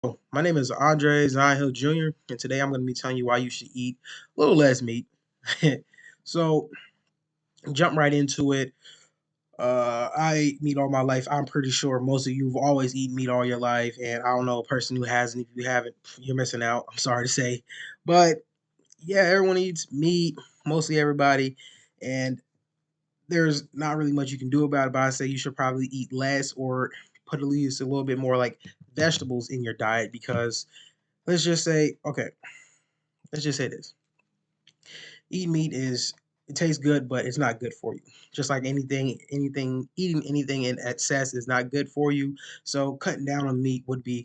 My name is Andre Zion Hill Jr., and today I'm going to be telling you why you should eat a little less meat. so, jump right into it. I ate meat all my life. I'm pretty sure most of you have always eaten meat all your life, and I don't know a person who hasn't. If you haven't, you're missing out. I'm sorry to say. But yeah, everyone eats meat, mostly everybody, and there's not really much you can do about it, but I say you should probably eat less or put at least a little bit more like vegetables in your diet because let's just say, okay, let's just say this. Eating meat is it tastes good, but it's not good for you. Just like eating anything in excess is not good for you. So cutting down on meat would be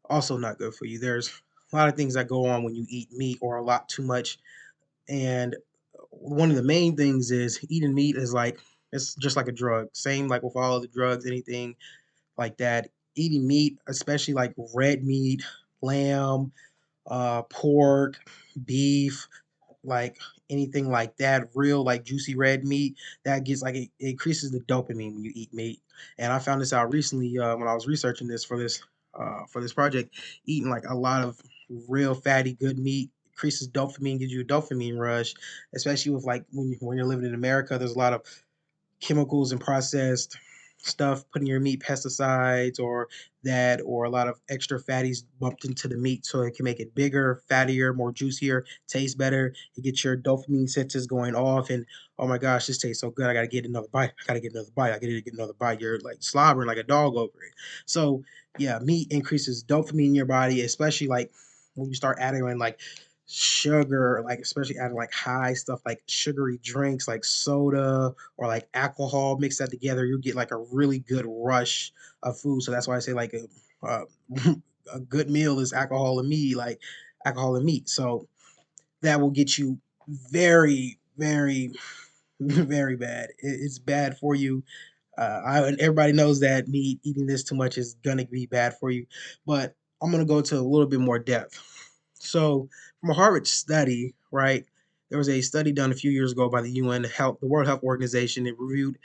also not good for you. There's a lot of things that go on when you eat meat or a lot too much. And one of the main things is eating meat is like it's just like a drug. Same like with all of the drugs, anything like that. Eating meat, especially like red meat, lamb, pork, beef, like anything like that, real like juicy red meat that gets like it increases the dopamine when you eat meat. And I found this out recently when I was researching this for this project. Eating like a lot of real fatty good meat increases dopamine, gives you a dopamine rush, especially with like when you're living in America. There's a lot of chemicals and processed stuff put in your meat, pesticides or that, or a lot of extra fatties bumped into the meat so it can make it bigger, fattier, more juicier, taste better. You get your dopamine senses going off, and oh my gosh, this tastes so good. I gotta get another bite. I gotta get another bite. I gotta get another bite. You're like slobbering like a dog over it. So yeah, meat increases dopamine in your body, especially like when you start adding in like sugar, like especially adding like high stuff like sugary drinks like soda or like alcohol, mix that together, you get like a really good rush of food. So that's why I say like a good meal is alcohol and meat, like alcohol and meat. So that will get you very, very, very bad. It's bad for you. And everybody knows that meat eating this too much is gonna be bad for you. But I'm gonna go to a little bit more depth. So, from a Harvard study, right, there was a study done a few years ago by the UN Health, the World Health Organization. It reviewed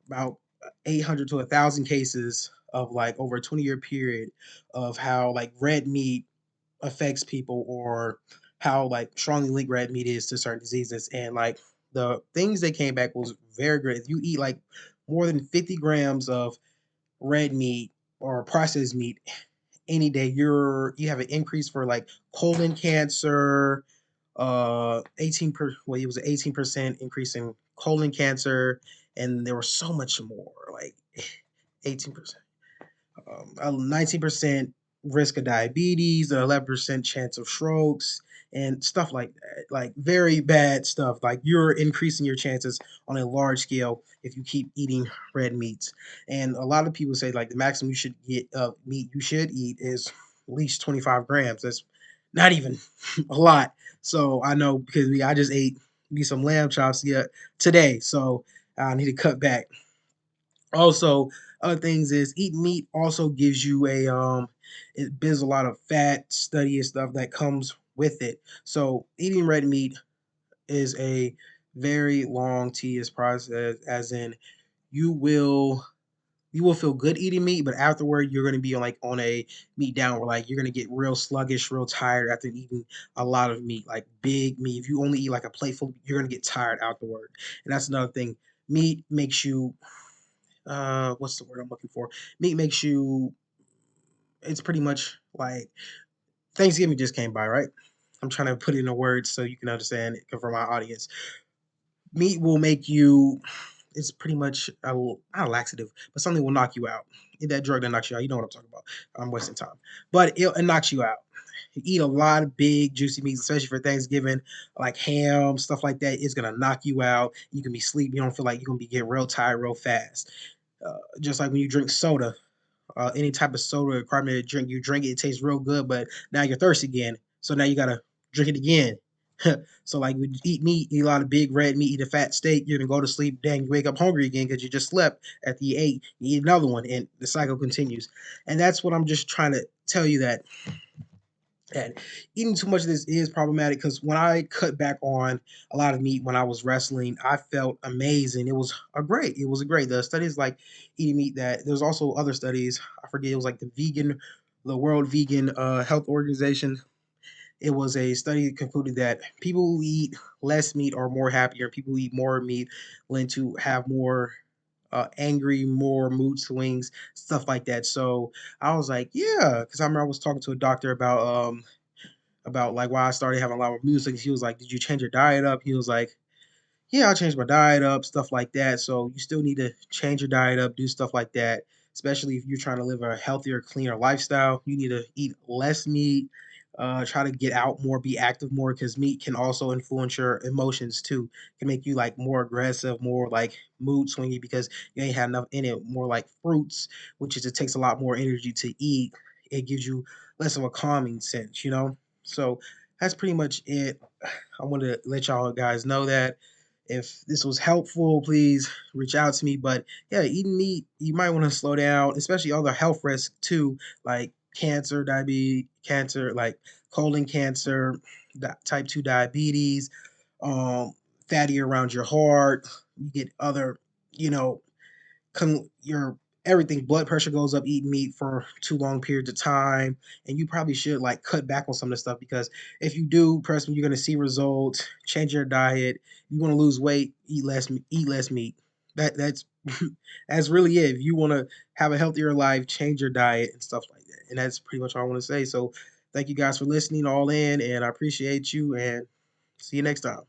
about 800 to 1,000 cases of like over a 20-year period of how like red meat affects people or how like strongly linked red meat is to certain diseases. And like the things that came back was very good. If you eat like more than 50 grams of red meat or processed meat any day, you have an increase for like colon cancer, 18 per well, it was an 18% increase in colon cancer, and there was so much more, like 18%, 19% risk of diabetes, 11% chance of strokes, and stuff like that. Like very bad stuff. Like you're increasing your chances on a large scale if you keep eating red meats. And a lot of people say like the maximum you should get of meat you should eat is at least 25 grams. That's not even a lot. So I know because I just ate me some lamb chops today, so I need to cut back. Also, other things is eating meat also gives you a it builds a lot of fat, study and stuff that comes with it. So eating red meat is a very long, tedious process, as in you will you will feel good eating meat, but afterward you're gonna be on like on a meat downward. Like you're gonna get real sluggish, real tired after eating a lot of meat, like big meat. If you only eat like a plateful, you're gonna get tired afterward. And that's another thing. Meat makes you what's the word I'm looking for? Meat makes you it's pretty much like Thanksgiving just came by, right? I'm trying to put it in a word so you can understand it for my audience. Meat will make you it's pretty much not a laxative, but something will knock you out. That drug that knocks you out, you know what I'm talking about. I'm wasting time. But it knocks you out. You eat a lot of big juicy meats, especially for Thanksgiving, like ham, stuff like that. It's gonna knock you out. You can be sleeping. You don't feel like you're gonna be getting real tired real fast. Just like when you drink soda, any type of soda or carbonated drink, you drink it, it tastes real good, but now you're thirsty again. So now you gotta drink it again. So like when you eat meat, eat a lot of big red meat, eat a fat steak, you're gonna go to sleep, dang, you wake up hungry again because you just slept after you ate, you eat another one, and the cycle continues. And that's what I'm just trying to tell you that eating too much of this is problematic because when I cut back on a lot of meat when I was wrestling, I felt amazing. It was a great. The studies like eating meat that there's also other studies. I forget it was like the the World Vegan Health Organization. It was a study that concluded that people who eat less meat are more happier. People who eat more meat tend to have more angry, more mood swings, stuff like that. So I was like, yeah, because I remember I was talking to a doctor about like why I started having a lot more mood swings. He was like, did you change your diet up? He was like, yeah, I'll change my diet up, stuff like that. So you still need to change your diet up, do stuff like that. Especially if you're trying to live a healthier, cleaner lifestyle, you need to eat less meat. Try to get out more, be active more, because meat can also influence your emotions too. It can make you like more aggressive, more like mood swingy because you ain't had enough in it. More like fruits, which is it takes a lot more energy to eat. It gives you less of a calming sense, you know. So that's pretty much it. I wanted to let y'all guys know that. If this was helpful, please reach out to me. But yeah, eating meat, you might want to slow down, especially all the health risks too, like cancer, diabetes, cancer, like colon cancer, type 2 diabetes, um, fatty around your heart. You get other, you know, your everything blood pressure goes up eating meat for too long periods of time, and you probably should like cut back on some of the stuff because if you do, trust me, you're going to see results. Change your diet. You want to lose weight, eat less meat. That's that's really it. If you want to have a healthier life, change your diet and stuff like that, and that's pretty much all I want to say. So thank you guys for listening all in, and I appreciate you, and see you next time.